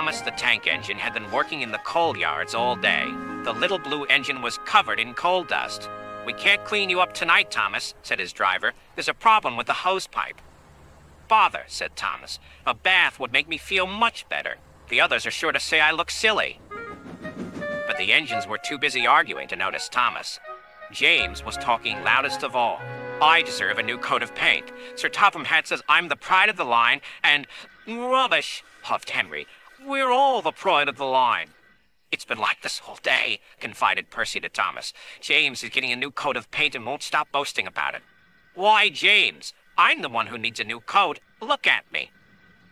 Thomas the tank engine had been working in the coal yards all day. The little blue engine was covered in coal dust. "We can't clean you up tonight, Thomas," said his driver. "There's a problem with the hose pipe." "Bother," said Thomas. "A bath would make me feel much better. The others are sure to say I look silly." But the engines were too busy arguing to notice Thomas. James was talking loudest of all. "I deserve a new coat of paint. Sir Topham Hatt says I'm the pride of the line, and—" "Rubbish," huffed Henry. "We're all the pride of the line." "It's been like this all day," confided Percy to Thomas. "James is getting a new coat of paint and won't stop boasting about it." "Why, James? I'm the one who needs a new coat. Look at me."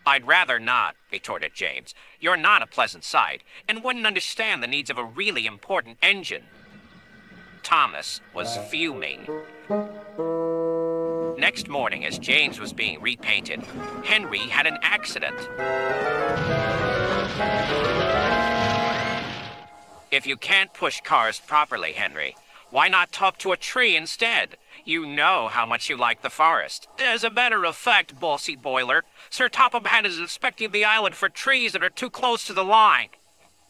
"I'd rather not," retorted James. "You're not a pleasant sight, and wouldn't understand the needs of a really important engine." Thomas was fuming. Next morning, as James was being repainted, Henry had an accident. "If you can't push cars properly, Henry, why not talk to a tree instead? You know how much you like the forest." "As a matter of fact, bossy boiler, Sir Topham Hatt is inspecting the island for trees that are too close to the line.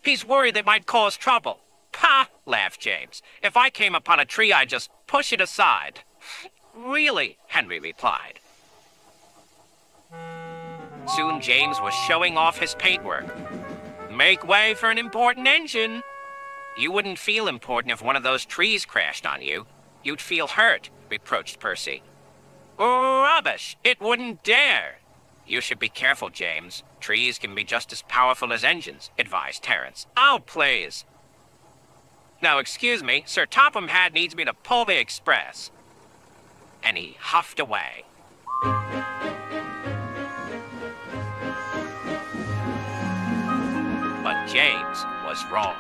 He's worried they might cause trouble." "Pah!" laughed James. "If I came upon a tree, I'd just push it aside." "Really?" Henry replied. Soon James was showing off his paintwork. "Make way for an important engine." "You wouldn't feel important if one of those trees crashed on you. You'd feel hurt," reproached Percy. "Rubbish! It wouldn't dare." "You should be careful, James. Trees can be just as powerful as engines," advised Terence. "Oh, please." "Now, excuse me, Sir Topham Hatt needs me to pull the express." And he huffed away. But James was wrong.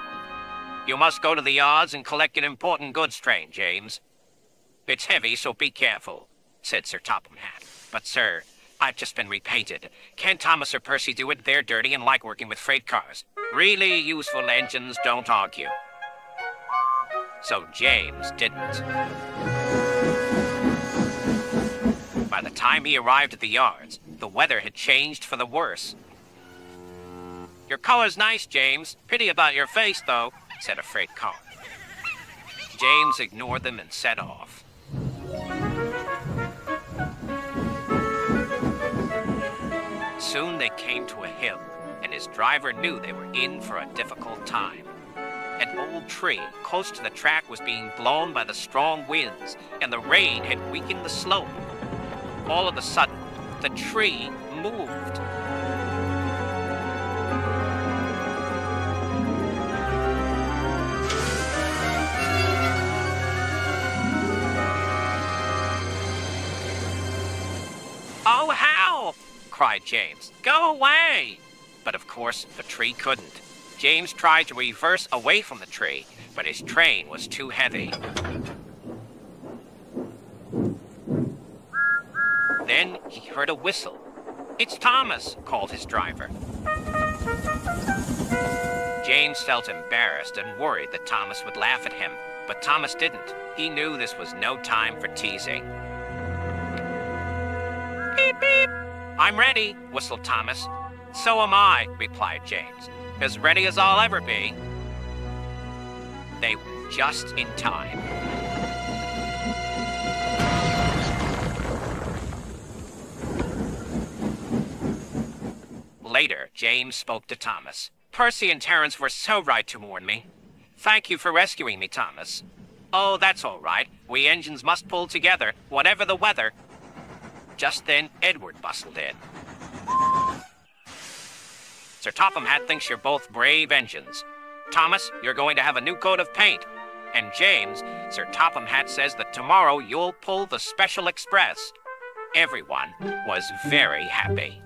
"You must go to the yards and collect an important goods train, James." "It's heavy, so be careful," said Sir Topham Hatt. "But, sir, I've just been repainted. Can't Thomas or Percy do it? They're dirty and like working with freight cars." "Really useful engines don't argue." So James didn't. By the time he arrived at the yards, the weather had changed for the worse. "Your color's nice, James. Pity about your face, though," said a freight car. James ignored them and set off. Soon they came to a hill, and his driver knew they were in for a difficult time. An old tree close to the track was being blown by the strong winds, and the rain had weakened the slope. All of a sudden, the tree moved. "Oh, help!" cried James. "Go away!" But of course, the tree couldn't. James tried to reverse away from the tree, but his train was too heavy. Then he heard a whistle. "It's Thomas," called his driver. James felt embarrassed and worried that Thomas would laugh at him, but Thomas didn't. He knew this was no time for teasing. "Beep, beep." "I'm ready," whistled Thomas. "So am I," replied James. "As ready as I'll ever be." They were just in time. Later, James spoke to Thomas. "Percy and Terence were so right to warn me. Thank you for rescuing me, Thomas." "Oh, that's all right. We engines must pull together, whatever the weather." Just then, Edward bustled in. "Sir Topham Hatt thinks you're both brave engines. Thomas, you're going to have a new coat of paint. And James, Sir Topham Hatt says that tomorrow you'll pull the special express." Everyone was very happy.